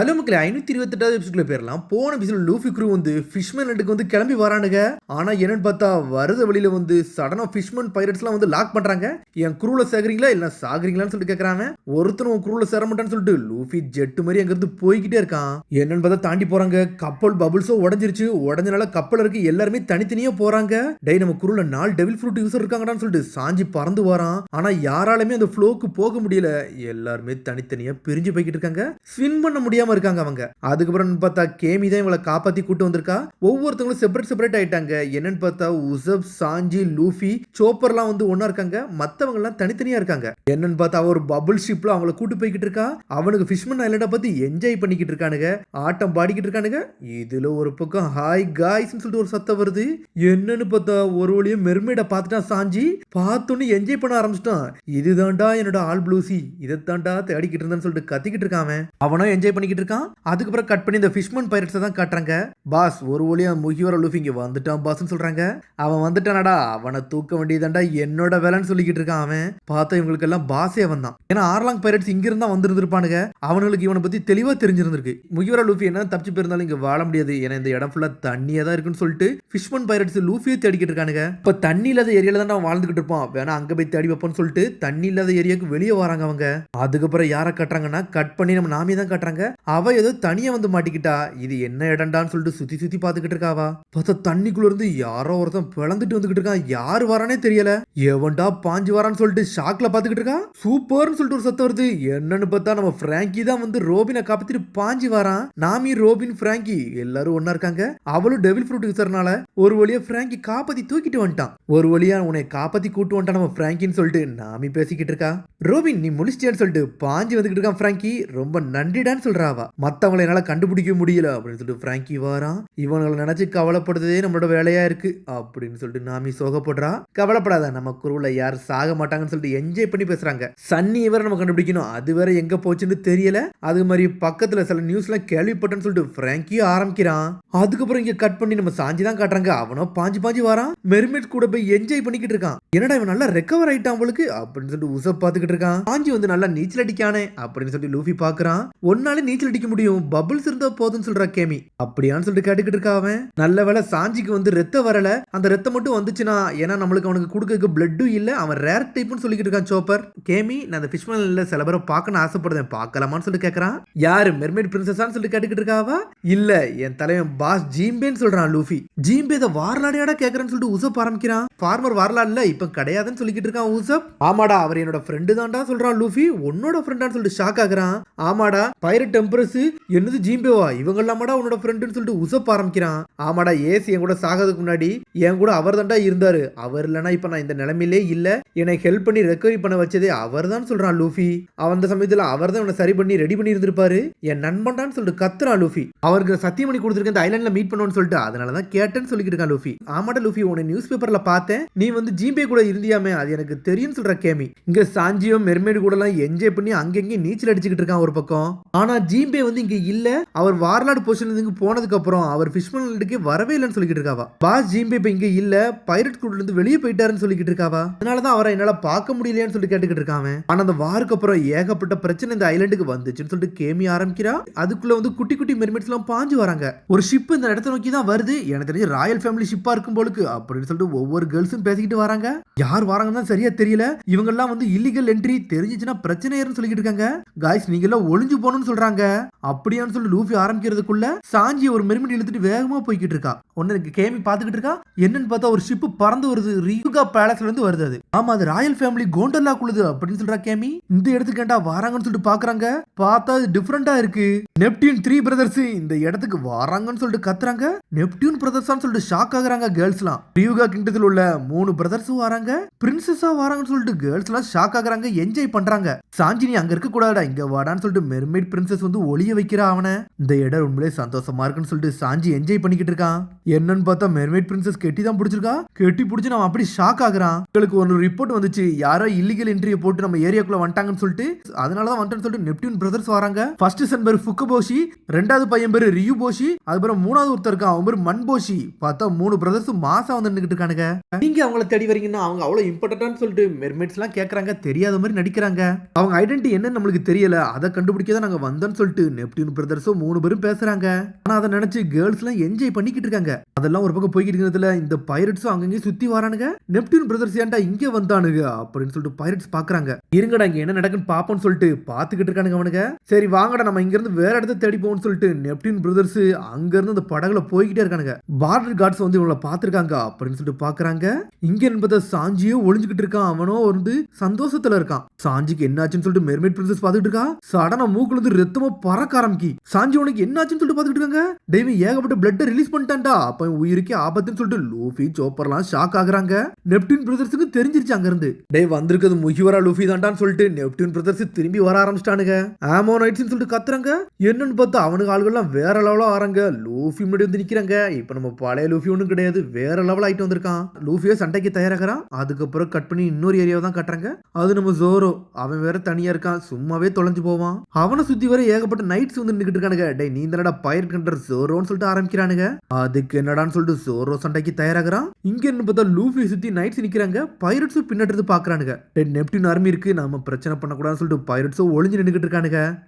Hello மக்களே 528வது எபிசோட்ல போயிரலாம். போன எபிசோட் லூஃபி க்ரூ வந்து ஃபிஷ்மேன் லேண்டுக்கு வந்து கிளம்பி வரானுங்க. ஆனா என்னன்னு பார்த்தா வரத வழியில வந்து சடனா ஃபிஷ்மேன் பைரட்ஸ்லாம் வந்து லாக் பண்றாங்க. என் க்ரூல சேகறீங்களா இல்ல சாகறீங்களான்னு சொல்லிட்டு கேக்குறாங்க. ஒருத்தனும் உன் க்ரூல சேர மாட்டான்னு சொல்லிட்டு லூஃபி ஜெட் மாதிரி அங்க இருந்து போய்கிட்டே இருக்கான். என்னன்னு பார்த்தா தாண்டி போறாங்க. கப்பல் பபுள்ஸோ உடஞ்சிருச்சு. உடஞ்சனால கப்பல் இருக்கு எல்லாருமே தனித்தனியா போறாங்க. டேய் நம்ம க்ரூல 4 டெவில் ஃப்ரூட் யூசர் இருக்காங்கடான்னு சொல்லிட்டு சாஞ்சி பறந்து வரான். ஆனா யாராலுமே அந்த ஃப்ளோக்கு போக முடியல. எல்லாருமே தனித்தனியா பிரிஞ்சு போய்கிட்டு இருக்காங்க. ஸ்விம் பண்ண முடியாம இருக்காங்க அவங்க. அதுக்கப்புறம் பார்த்தா கேமி தான் இவங்களை காப்பாத்தி கூட்டு வந்திருக்கா. ஒவ்வொருத்தவங்களும் செப்பரேட் ஆயிட்டாங்க. என்னன்னு பார்த்தா உசப், சாஞ்சி, லூஃபி, சோப்பர்லாம் வந்து ஒன்னா இருக்காங்க. மத்தவங்க எல்லாம் தனித்தனியா இருக்காங்க. என்னன்னு பார்த்தா ஒரு பபுள் ஷிப்ல அவங்கள கூட்டு போய்கிட்டு இருக்கா. அவனுக்கு ஃபிஷ்மேன் ஐலண்ட பத்தி என்ஜாய் பண்ணிக்கிட்டு இருக்கானுங்க. ஆட்டம் பாடிக்கிட்டு இருக்கானுங்க. இதுல ஒரு பக்கம் ஹாய் காய்ஸ் சொல்லிட்டு ஒரு சத்தம் வருது. என்னன்னு பார்த்தா ஒரு வழியும் மெர்மேட பார்த்துட்டான் சாஞ்சி. பார்த்தோன்னு என்ஜாய் பண்ண ஆரம்பிச்சிட்டான். இதுதான்டா என்னோட ஆல் ப்ளூசி, இதைத்தாண்டா தேடிக்கிட்டு இருந்தான்னு சொல்லிட்டு கத்திக்கிட்டு இருக்கான். அவனும் என்ஜாய் பண்ணிக்கிட்டு இருக்கான். அதுக்கப்புறம் கட் பண்ணி இந்த ஃபிஷ்மேன் பைரட்ஸ் தான் காட்டுறாங்க. பாஸ் ஒரு வழியா முகிவர லூஃபி இங்க வந்துட்டான் பாஸ்ன்னு சொல்றாங்க. அவன் வந்துட்டானடா, அவனை தூக்க வேண்டியதாண்டா என்னோட வேலைன்னு சொல்லிக்கிட்டு இருக்கான். அவன் பார்த்தா இவங்களுக்கு எல்லாம் பாஸே வந்தான். ஏன்னா ஆர்லாங் பைரட்ஸ் இங்க இருந்தா வந்திருந்திருப்பானுங்க. அவனுக்கு இவனை பத்தி தெளிவா தெரிஞ்சிருந்திருக்கு. முகிவர லூஃபி என்ன தப்பிச்சு போயிருந்தாலும் இங்க வாழ முடியாது. ஏன்னா இந்த இடம் ஃபுல்லா தண்ணியா தான் இருக்குன்னு சொல்லிட்டு ஃபிஷ்மேன் பைரட்ஸ் லூஃபியை தேடிக்கிட்டு இருக்கானுங்க. இப்ப தண்ணி இல்லாத ஏரியால தான் வாழ்ந்துகிட்டு இருப்பான். வேணா அங்க போய் தேடி வைப்போம்னு சொல்லிட்டு தண்ணி இல்லாத ஏரியாவுக்கு வெளியே வராங்க அவங்க. அதுக்கப்புறம் யாரை கட்டுறாங்கன்னா கட் பண்ணி நம்ம நாமி தான் கட்டுறாங்க. அவ ஏதோ தனியா வந்து மாட்டிக்கிட்டா. இது என்ன இடம்டான்னு சொல்லிட்டு சுத்தி சுத்தி பாத்துக்கிட்டு இருக்காவா. பார்த்தா தண்ணிக்குள்ள இருந்து யாரோ ஒருத்தன் பிளந்துட்டு வந்துகிட்டு இருக்கான். யாரு வரானே தெரியல. எவன்டா பாஞ்சு வரான்னு சொல்லிட்டு ஷாக்ல பாத்துக்கிட்டு இருக்கா. சூப்பர்னு சொல்லிட்டு ஒரு சத்தம் வருது. என்னன்னு பார்த்தா நம்ம பிராங்கி தான் வந்து ரோபினை காப்பாத்திட்டு பாஞ்சு வரான். நாமி, ரோபின், பிராங்கி எல்லாரும் ஒன்னா இருக்காங்க. அவளும் டெவில் ஃப்ரூட் யூசர்னால ஒரு வழியா பிராங்கி காப்பாத்தி தூக்கிட்டு வந்துட்டான். ஒரு வழியா உன்னை காப்பாத்தி கூட்டு வந்துட்டான் நம்ம பிராங்கின்னு சொல்லிட்டு நாமி பேசிக்கிட்டு இருக்கா. ரோபின் நீ முடிச்சிட்டியான்னு சொல்லிட்டு பாஞ்சு வந்துகிட்டு இருக்கான். பிராங்கி ரொம்ப நன்றிடான்னு சொல்றாவா. மத்தவங்களை என்னால கண்டுபிடிக்க முடியல அப்படின்னு சொல்லிட்டு பிராங்கி வாரான். இவங்களை நினைச்சு கவலைப்படுறதே நம்மளோட வேலையா இருக்கு அப்படின்னு சொல்லிட்டு நாமி சோகப்படுறா. கவலைப்படாத, நம்ம குருவுல யார் சாக மாட்டாங்கன்னு சொல்லிட்டு என்ஜாய் பண்ணி பேசுறாங்க. சன்னி வேற நம்ம கண்டுபிடிக்கணும். அது வேற எங்க போச்சுன்னு தெரியல. அது மாதிரி பக்கத்துல சில நியூஸ்லாம் கேள்விப்பட்டேன்னு சொல்லிட்டு பிராங்கியும் ஆரம்பிக்கிறான். அதுக்கப்புறம் இங்க கட் பண்ணி நம்ம சாஞ்சி தான் காட்டுறாங்க. அவனோ பாஞ்சு வாரான். மெர்மெட் கூட போய் என்ஜாய் பண்ணிக்கிட்டு இருக்கான். என்னடா இவன் நல்லா ரெக்கவர் ஆயிட்டான் அவளுக்கு அப்படின்னு சொல்லிட்டு உசப் பாத்துக்கிட்டு இருக்கான். சாஞ்சி வந்து நல்லா நீச்சல் அடிக்கானே அப்படின்னு சொல்லிட்டு லூஃபி பாக்குறான். ஒன்னாலே நீச்சல் அடிக்க முடியும், பபிள்ஸ் இருந்தா போதும்னு சொல்றா கேமி. அப்படியான்னு சொல்லிட்டு கேட்டுக்கிட்டு இருக்கா. அவன் நல்ல வேலை சாஞ்சிக்கு வந்து ரத்தம் வரல. அந்த ரத்தம் மட்டும் வந்துச்சுன்னா, ஏன்னா நம்மளுக்கு அவனுக்கு கொடுக்க பிளட்டும் இல்ல, அவன் ரேர் டைப்னு சொல்லிக்கிட்டு இருக்கான் சோப்பர். கேமி நான் அந்த ஃபிஷ்மேன்ல சில பேரை பார்க்கணும் ஆசைப்படுறேன், பார்க்கலாமான்னு சொல்லிட்டு கேட்கறான். யாரு மெர்மெட் பிரின்சஸான்னு சொல்லிட்டு கேட்டுக்கிட்டு இருக்காவா. இல்ல என் தலைவன் பாஸ் ஜீம்பேன்னு சொல்றான் லூஃபி. ஜீம்பே இதை வார்லாடையாடா கேட்கறேன்னு சொல்லிட்டு உசப் ஆரம்பிக்கிறான். ஃபார்மர் வார்லாட்ல இப்ப கிடையாதுன்னு சொல்லிக்கிட்டு இருக்கான் உசப். ஆமாடா அவர் என்னோட ஃப்ரெண்டு தான்டா சொல்றான் லூஃபி. உன்னோட ஃப்ரெண்டான்னு சொல்லிட்டு ஷாக் ஆகுறான். ஆமாடா பைரட் டெம்பரஸ் என்னது ஜீம்பேவா இவங்க எல்லாமாடா உன்னோட ஃப்ரெண்டுன்னு சொல்லிட்டு உசப் ஆரம்பிக்கிறான். ஆமாடா ஏசி என் கூட சாகிறதுக்கு முன்னாடி என் கூட அவர் தான்டா இருந்தாரு. அவர் இல்லைன்னா இப்ப நான் இந்த நிலைமையிலே இல்ல. என்னை ஹெல்ப் பண்ணி ரெக்கவரி பண்ண வச்சதே அவர் தான் சொல்றான் லூஃபி. அந்த சமயத்துல அவர் தான் சரி பண்ணி ரெடி பண்ணி இருந்திருப்பாரு. என் நண்பன்டான்னு சொல்லிட்டு கத்துறான் லூஃபி. அவருக்கு சத்தியம் பண்ணி கொடுத்துருக்க இந்த ஐலாண்ட்ல மீட் பண்ணுவோம்னு சொல்லிட்டு அதனாலதான் கேட்டேன்னு சொல்லிட்டு இருக்கான் லூஃபி. ஆமாடா லூஃபி உன்னை நியூஸ் பேப்பர்ல பார்த்தேன், நீ வந்து ஜீம்பே கூட இருந்தியாமே, அது எனக்கு தெரியும் சொல்ற கேமி. இங்க சாஞ்சியும் மெர்மேடு கூட எல்லாம் என்ஜாய் பண்ணி அங்கங்க நீச்சல் அடிச்சுக்கிட்டு இருக்கான் ஒரு பக்கம். ஆனா ஜீம்பே வந்து இங்க இல்ல. அவர் வார்லாட் பொசிஷனுக்கு போனதுக்கு அப்புறம் அவர் ஃபிஷ்மேன் லேண்டுக்கு வரவே இல்லைன்னு சொல்லிக்கிட்டு இருக்காவா. பாஸ் ஜீம்பே இப்ப இங்க இல்ல, பைரட் ஸ்கூல்ல இருந்து வெளியே போயிட்டாருன்னு சொல்லிக்கிட்டு இருக்காவா. அதனாலதான் அவரை என்னால பார்க்க முடியலையான்னு சொல்லி கேட்டுக்கிட்டு இருக்காங்க. ஆனா அந்த வாருக்கு அப்புறம் ஏகப்பட்ட பிரச்சனை இந்த ஐலாண்டுக்கு வந்துச்சுன்னு சொல்லிட்டு கேமி ஆரம்பிக்கிறா. அதுக்குள்ள வந்து குட்டி குட்டி மெர்மெட்ஸ் எல்லாம் பாஞ்சு வராங்க. ஒரு ஷிப் இந்த இடத்தை நோக்கி தான் வருது. எனக்கு தெரிஞ்சு ராயல் ஃபேமிலி ஷிப்பா இருக்கும் போலுக்கு அப்படின்னு சொல்லிட்டு ஒவ்வொரு கேர்ள்ஸும் பேசிக்கிட்டு வராங்க. யார் வராங்கன்னு சரியா தெரியல. இவங்க எல்லாம் வந்து இல்லீகல் என்ட்ரி, தெரிஞ்சிச்சுன்னா பிரச்சனை ஏறுன்னு சொல்லிக்கிட்டு இருக்காங்க. காய்ஸ் நீங்க எல்லாம் ஒளிஞ்சு போகணும்னு சொல்றாங்க. அப்படியான்னு சொல்லி லூஃபி ஆரம்பிக்கிறதுக்குள்ள சாஞ்சி ஒரு மெர்மெட் இழுத்துட்டு வேகமா போய்கிட்டு இருக்கா. ஒன்னு கேமி பாத்துக்கிட்டு இருக்கா. என்னன்னு பார்த்தா ஒரு ஷிப் பறந்து வருது. ரியூகா பேலஸ்ல இருந்து வருது. அது ஆமா அது ராயல் ஃபேமிலி கோண்டல்லா குழுது அப்படின்னு சொல்றா கேமி. இந்த இடத்துக்கு ஏண்டா வராங்கன்னு சொல்லிட்டு பாக்குறாங்க. பார்த்தா அது டிஃபரெண்டா இருக்கு. நெப்டியூன் 3 பிரதர்ஸ் இந்த இடத்துக்கு வராங்கன்னு சொல்லிட்டு கத்துறாங்க. நெப்டியூன் பிரதர்ஸான்னு சொல்லிட்டு ஷாக் ஆகுறாங்க கேர்ள்ஸ் எல்லாம். ரியூகா கிங்டத்தில் உள்ள 3 பிரதர்ஸும் வராங்க. பிரின்சஸா வராங்கன்னு சொல்லிட்டு கேர்ள்ஸ் எல்லாம் ஷாக் ஆகுறாங்க, என்ஜாய் பண்றாங்க. சாஞ்சினி அங்க இருக்க கூடாதா, இங்க வாடான்னு சொல்லிட்டு மெர்மெட் பிரின்சஸ் வந்து ஒளிய வைக்கிறா அவனை. இந்த இடம் உண்மையிலே சந்தோஷமா இருக்குன்னு சொல்லிட்டு சாஞ்சி என்ஜாய் பண்ணிக்கிட்டு இருக்கான். என்னன்னு பார்த்தா மெர்மெட் பிரின்சஸ் கெட்டி தான் பிடிச்சிருக்கா. கெட்டி பிடிச்சு நம்ம அப்படி ஷாக் ஆகுறான். உங்களுக்கு ஒரு ரிப்போர்ட் வந்துச்சு, யாரோ இல்லீகல் என்ட்ரியை போட்டு நம்ம ஏரியாக்குள்ள வந்துட்டாங்கன்னு சொல்லிட்டு. அதனாலதான் வந்துட்டேன்னு சொல்லிட்டு நெப்டியூன் பிரதர்ஸ் வராங்க. ஃபர்ஸ்ட் சன் பேர் ஃபுக்கபோஷி, ரெண்டாவது பையன் பேரு ரியூபோஷி, அதுக்கப்புறம் மூணாவது ஒருத்தர் இருக்கான் அவன் பேர் மன்போஷி. பார்த்தா 3 பிரதர்ஸ் மாசா வந்து நின்னுட்டு இருக்கானுங்க. நீங்க அவங்கள தேடி வரீங்கன்னா அவங்க அவ்வளவு இம்பார்ட்டன்ட்னு சொல்லிட்டு மெர்மெட்ஸ் எல்லாம் கேக்குறாங்க. தெரியாத மாதிரி நடிக்கிறாங்க. அவங்க ஐடென்டிட்டி என்னன்னு நம்மளுக்கு தெரியல, அதை கண்டுபிடிக்க தான் நாங்க வந்தோம்னு சொல்லிட்டு சொல்லிட்டு நெப்டியூன் பிரதர்ஸும் 3 பேரும் பேசுறாங்க. ஆனா அதை நினைச்சு கேர்ள்ஸ் எல்லாம் என்ஜாய் பண்ணிக்கிட்டு இருக்காங்க. அதெல்லாம் ஒரு பக்கம் போய்கிட்டு இருக்கிறதுல இந்த பைரட்ஸும் அங்கங்கே சுத்தி வரானுங்க. நெப்டியூன் பிரதர்ஸ் ஏன்டா இங்க வந்தானுங்க அப்படின்னு சொல்லிட்டு பைரட்ஸ் பாக்குறாங்க. இருங்கடா இங்க என்ன நடக்குன்னு பாப்போம்னு சொல்லிட்டு பாத்துக்கிட்டு இருக்கானுங்க அவனுங்க. சரி வாங்கடா நம்ம இங்க இருந்து வேற இடத்த தேடி போவோம்னு சொல்லிட்டு நெப்டியூன் பிரதர்ஸ் அங்க இருந்து அந்த படகுல போய்கிட்டே இருக்கானுங்க. பார்டர் கார்ட்ஸ் வந்து இவங்கள பாத்துருக்காங்க அப்படின்னு சொல்லிட்டு பாக்குறாங்க. இங்க என்பதை சாஞ்சியோ ஒளிஞ்சுக்கிட்டு இருக்கான். அவனோ வந்து சந்தோஷத்துல இருக்கான். சாஞ்சிக்கு என்னாச்சுன்னு சொல்லிட்டு மெர்மைட் பிரின்சஸ் பாத்துட்டு இருக்கா. சடனா மூக்குல இருந்து ரத்தமா பறக்க ஆரம்பிக்கி. சாஞ்சி உனக்கு என்னாச்சுன்னு சொல்லிட்டு பாத்துக்கிட்டு இருக்காங்க. டேவி ஏகப்பட்ட பிளட் ரிலீஸ் பண்ணிட்டான்டா. அப்ப உயிருக்கே ஆபத்துன்னு சொல்லிட்டு லூஃபி சோப்பர்லாம் ஷாக் ஆகுறாங்க. நெப்டியூன் பிரதர்ஸுக்கு தெரிஞ்சிருச்சு அங்க இருந்து. டே வந்திருக்கிறது முகிவரா லூஃபி தான்டான்னு சொல்லிட்டு நெப்டியூன் பிரதர்ஸ் திரும்பி வர ஆரம்பிச்சிட்டானுங்க. ஆமோனைட்ஸ்னு சொல்லிட்டு கத்துறாங்க. என்னன்னு பார்த்தா அவனுக்கு ஆளுகள்லாம் வேற லெவலா ஆறாங்க. லூஃபி முன்னாடி வந்து நிக்கிறாங்க. இப்ப நம்ம பழைய லூஃபி ஒன்றும் கிடையாது, வேற லெவல் ஆயிட்டு வந்திருக்கான். லூஃபியா சண்டைக்கு தயாராகிறான். அதுக்கப்புறம் கட் பண்ணி இன்னொரு ஏரியாவை தான் கட்டுறாங்க. அது நம்ம ஜோரோ. அவன் வேற தனியா இருக்கான், சும்மாவே தொலைஞ்சு போவான். அவனை சுத்தி வர ஏகப்பட்ட நைட்ஸ் வந்து நின்னுக்கிட்டு இருக்கானுங்க. டே நீ தானடா பைரட் ஹண்டர் ஜோரோன்னு சொல்லிட்டு ஆரம்பிக்கிறானுங்க. அதுக்கு என்னடான்னு சொல்லிட்டு ஜோரோ சண்டைக்கு தயாராகிறான். இங்க என்ன பார்த்தா லூஃபி சுத்தி நைட்ஸ் நிக்கிறாங்க. பைரட்ஸும் பின்னாடி இருந்து பாக்குறானுங்க. நெப்டியூன் ஆர்மி இருக்கு, நம்ம பிரச்சனை பண்ணக்கூடாதுன்னு சொல்லிட்டு பைரட்ஸும் ஒளிஞ்சு நின்னுக்கிட்டு இருக்கானுங்க.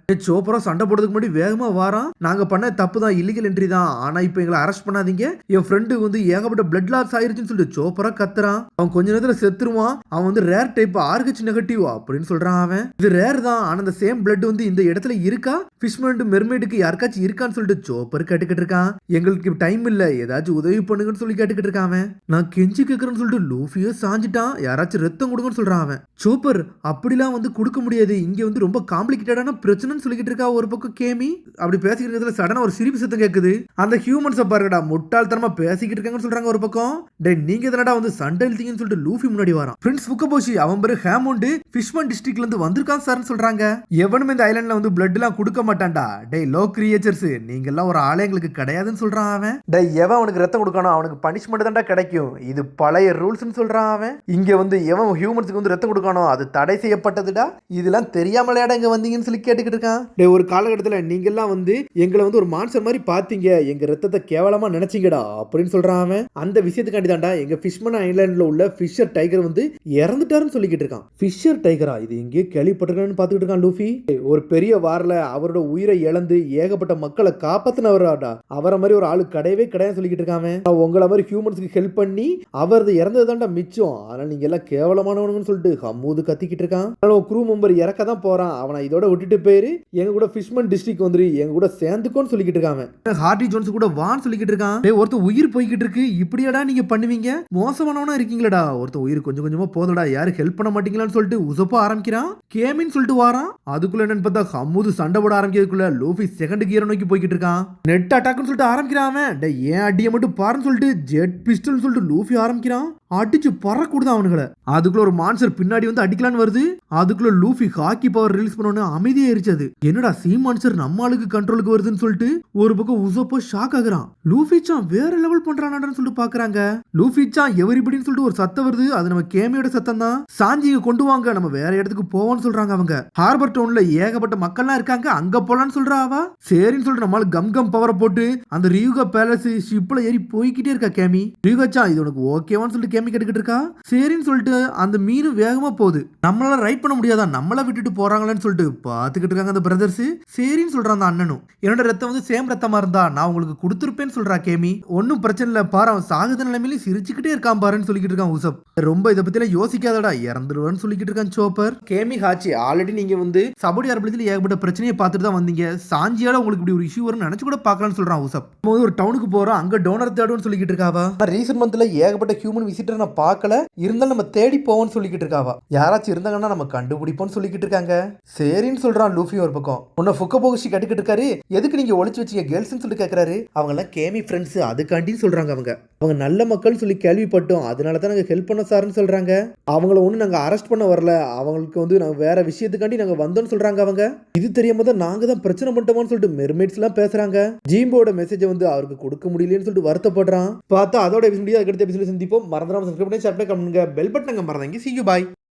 சோப்பரா சண்டை போடுறதுக்கு முன்னாடி வேகமா வாரான். நாங்க பண்ண தப்பு தான், இல்லீகல் என்ட்ரி தான், ஆனா இப்ப எங்களை அரெஸ்ட் பண்ணாதீங்க. என் ஃப்ரெண்டு வந்து ஏகப்பட்ட பிளட் லாஸ் ஆயிருச்சுன்னு சொல்லிட்டு சோப்பரா கத்துறான். அவன் கொஞ்ச நேரத்துல செத்துருவான். அவன் வந்து ரேர் டைப் RH நெகட்டிவ் அப்படின்னு சொல்றான். அவன் இது ரேர் தான், ஆனா அந்த சேம் பிளட் வந்து இந்த இடத்துல இருக்கா, ஃபிஷ்மேன் மெர்மைடுக்கு யாருக்காச்சும் இருக்கான்னு சொல்லிட்டு சோப்பர் கேட்டுக்கிட்டு இருக்கான். எங்களுக்கு டைம் இல்ல, ஏதாச்சும் உதவி பண்ணுங்கன்னு சொல்லி கேட்டுக்கிட்டு இருக்கான். அவன் நான் கெஞ்சி கேட்கறேன்னு சொல்லிட்டு லூஃபியோ சாஞ்சிட்டான். யாராச்சும் ரத்தம் கொடுங்கன்னு சொல்றான். அவன் சோப்பர் அப்படிலாம் வந்து கொடுக்க முடியாது, இங்க வந்து ரொம்ப காம்ப்ளிகேட்டடான பிரச்சனைன்னு சொல்லிக்கிட்டு இருக்கா. ஒரு பக்கம் கேமி அப்படி பேசிக்கிட்டு சடனா ஒரு சிரிப்பு சத்தம் கேக்குது. அந்த ஹியூமன்ஸை பாருங்கடா முட்டாள்தனமா பேசிக்கிட்டு இருக்காங்கன்னு சொல்றாங்க ஒரு பக்கம். டே நீங்க தானடா வந்து சண்டை இழுத்தீங்கன்னு சொல்லிட்டு லூஃபி முன்னாடி வரான். பிரின்ஸ் ஃபுக்கபோஷி அவன் பேரு ஹேமோண்ட் ஃபிஷ்மன் டிஸ்ட்ரிக்ட்ல இருந்து வந்திருக்கான் சார்னு சொல்றாங்க. எவனும் இந்த ஐலாண்ட்ல வந்து பிளட் எல்லாம் கொடுக்க மாட்டான்டா. டே லோ கிரியேச்சர்ஸ் நீங்க எல்லாம் ஒரு ஆளே எங்களுக்கு கிடையாதுன்னு சொல்றான். அவன் டே எவன் அவனுக்கு ரத்தம் கொடுக்கணும் அவனுக்கு பனிஷ்மெண்ட் தான்டா கிடைக்கும், இது பழைய ரூல்ஸ்னு சொல்றான். அவன் இங்க வந்து எவன் ஹியூமன்ஸ்க்கு வந்து ரத்தம் கொடுக்கணும் அது தடை செய்யப்பட்டதுடா, இதெல்லாம் தெரியாமலையாடா இங்க வந்தீங்கன்னு சொல்லி கேட்டுக்கிட்டு இருக்கான். டே ஒரு காலகட்டத்தில் நீங்க எல்லாம் வந்து எங்களை வந்து ஒரு மான்ஸ்டர் மாதிரி பாத்தீங்க, எங்க ரத்தத்தை கேவலமா நினைச்சீங்கடா அப்படின்னு சொல்றான். அவன் அந்த விஷயத்துக்காண்டி தான்டா எங்க ஃபிஷ்மன் ஐலாண்ட்ல உள்ள ஃபிஷர் டைகர் வந்து இறந்துட்டாருன்னு சொல்லிக்கிட்டு இருக்கான். ஃபிஷர் டைகரா இது எங்கேயோ கேள்விப்பட்டிருக்கான்னு பாத்துக்கிட்டு இருக்கான் லூஃபி. ஒரு பெரிய வாரில் அவரோட உயிரை இழந்து ஏகப்பட்ட மக்களை காப்பாத்தினவராடா, அவரை மாதிரி ஒரு ஆளு கிடையவே கிடையாது சொல்லிக்கிட்டு இருக்காங்க. உங்களை மாதிரி ஹியூமன்ஸ்க்கு ஹெல்ப் பண்ணி அவரது இறந்தது தான்டா மிச்சம், அதனால நீங்க எல்லாம் கேவலமானவனுன்னு சொல்லிட்டு ஹம்மூது கத்திக்கிட்டு இருக்கான். க்ரூ மெம்பர் இறக்க தான் போறான், அவனை இதோட விட்டுட்டு போயிரு, எங்க கூட ஃபிஷ்மன் டிஸ்ட்ரிக்ட் வந்துரு, எங்க கூட சேர்ந்துக்கோன்னு சொல்லிக்கிட்டு இருக்காங்க. ஹார்டி ஜோன்ஸ் கூட வான்னு சொல்லிக்கிட்டு இருக்கான். ஒருத்தர் உயிர் போய்கிட்டு இருக்கு, இப்படியாடா நீங்க பண்ணுவீங்க, மோசமானவனா இருக்கீங்களடா, ஒருத்தர் உயிர் கொஞ்சம் கொஞ்சமா போதடா, யாரு ஹெல்ப் பண்ண மாட்டீங்களான்னு சொல்லிட்டு உசப்பா ஆரம்பிக்கிறான். கேமின்னு சொல்லிட்டு வாரான். அதுக்குள்ள என்னன்னு பார்த்தா ஹம்மூது சண்டை போட ஆரம்பிக்கிறதுக்குள்ள லூஃபி செகண்ட் கியரை நோக்கி போய்கிட்டு இருக்கான். நெட் அட்டாக்னு சொல்லிட்டு ஆரம்பிக்கிறான். ஏன் அடியை மட்டும் பாருன்னு சொல்லிட்டு ஜெட் பிஸ்டல் சொல்லிட்டு லூஃபி ஆரம்பிக்கிறான். அடிச்சு பறக்கூடாது அவனுங்களை. அதுக்குள்ள ஒரு மான்ஸ்டர் பின்னாடி வந்து அடிக்கலான்னு வருது. அதுக்குள்ள லூஃபி ஹாக்கி பவர் ரிலீஸ் பண்ணோன்னு அமைதியே இருச்சது. என்னடா சி மான்ஸ்டர் நம்ம ஆளுக்கு கண்ட்ரோலுக்கு வருதுன்னு சொல்லிட்டு ஒரு பக்கம் உசப்போ ஷாக் ஆகுறான். லூஃபி சான் வேற லெவல் பண்றானான்னு சொல்லிட்டு பாக்குறாங்க. லூஃபி சான் எவரிபடின்னு சொல்லிட்டு ஒரு சத்தம் வருது. அது நம்ம கேமியோட சத்தம் தான். சாஞ்சிங்க கொண்டு வாங்க, நம்ம வேற இடத்துக்கு போவோம்னு சொல்றாங்க. அவங்க ஹார்பர் டவுன்ல ஏகப்பட்ட மக்கள்லாம் இருக்காங்க, அங்க போலான்னு சொல்றா. அவ சரின்னு சொல்லிட்டு நம்மளால கம் பவரை போட்டு அந்த ரியூகா பேலஸ் ஷிப்ல ஏறி போய்கிட்டே இருக்கா. கேமி ரியூகா சான் இது உனக்கு ஓகேவான்னு சொல்லிட்டு கேமி கேட்டுக்கிட்டு இருக்கா. சரின்னு சொல்லிட்டு அந்த மீன் வேகமா போகுது. நம்மளால ரைட் பண்ண முடியாதா, நம்மள விட்டுட்டு போறாங்களேன்னு சொல்லிட்டு பாத்துக்கிட்டு இருக்காங்க அந்த பிரதர்ஸ். சரின்னு சொல்றான் அந்த அண்ணனும். என்னோட ரத்தம் வந்து சேம் ரத்தமா இருந்தா நான் உங்களுக்கு கொடுத்துருப்பேன்னு சொல்றா கேமி. ஒன்னும் பிரச்சனை இல்ல பாரு, அவன் சாகுத நிலைமையில சிரிச்சுக்கிட்டே இருக்கான் பாருன்னு சொல்லிக்கிட்டு இருக்கான் உசப். ரொம்ப இதை பத்தி எல்லாம் யோசிக்காதடா, இறந்துருவான்னு சொல்லிக்கிட்டு இருக்கான் சோப்பர். கேமி ஹாச்சி ஆல்ரெடி நீங்க வந்து சபடி அரபலத்தில் ஏகப்பட்ட பிரச்சனையை பார்த்துட்டு தான் வந்தீங்க, சாஞ்சியால உங்களுக்கு இப்படி ஒரு இஷ்யூ வரும்னு நினைச்சு கூட பார்க்கலாம்னு சொல்றான் உசப். ஒரு டவுனுக்கு போறோம், அங்க டோனர் தேடுன்னு சொல்லிக்கிட்டு இருக்காவா. ரீசன்ட் மந்த்ல ஏகப்பட்ட ஹியூமன் விசிட்டர் நான் பார்க்கல, இருந்தாலும் நம்ம தேடி போவோம்னு சொல்லிக்கிட்டு இருக்காவா. யாராச்சும் இருந்தாங்கன்னா நம்ம கண்டுபிடிப்போம்னு சொல்லிக்கிட்டு இருக்காங்க. சரின்னு சொல்றான் லூஃபி. ஒரு பக்கம் உன்னை ஃபுக்கபோஷி கட்டிக்கிட்டு இருக்காரு, எதுக்கு நீங்க ஒளிச்சு வச்சீங்க கேர்ள்ஸ்னு சொல்லிட்டு கேட்கறாரு. அவங்க எல்லாம் கேமி ஃப்ரெண்ட்ஸ் அதுக்காண்டின்னு சொல்றாங்க. அவங்க நல்ல மக்கள் சொல்லி கேள்விப்பட்டோம், அதனால தான் நாங்க ஹெல்ப் பண்ண சார்னு சொல்றாங்க. அவங்கள ஒண்ணு நாங்க அரெஸ்ட் பண்ண வரல, அவங்களுக்கு வந்து நாங்க வேற விஷயத்துக்காண்டி நாங்க வந்தோம்னு சொல்றாங்க. அவங்க இது தெரியாம தான் நாங்க தான் பிரச்சனை பண்ணிட்டோம்னு சொல்லிட்டு மெர்மைட்ஸ் எல்லாம் பேசுறாங்க. ஜீம்போட மெசேஜை வந்து அவருக்கு கொடுக்க முடியலன்னு சொல்லிட்டு வருத்தப்படுறான். பார்த்தா அதோட எபிசோட் அதுக்கடுத்த எபிசோட் சந்திப்போம். மறந்துடாம சப்ஸ்கிரைப் பண்ணி ஷேர் பண்ணுங்க, பெல் பட்டன் மறந்தாங்க. See you, bye.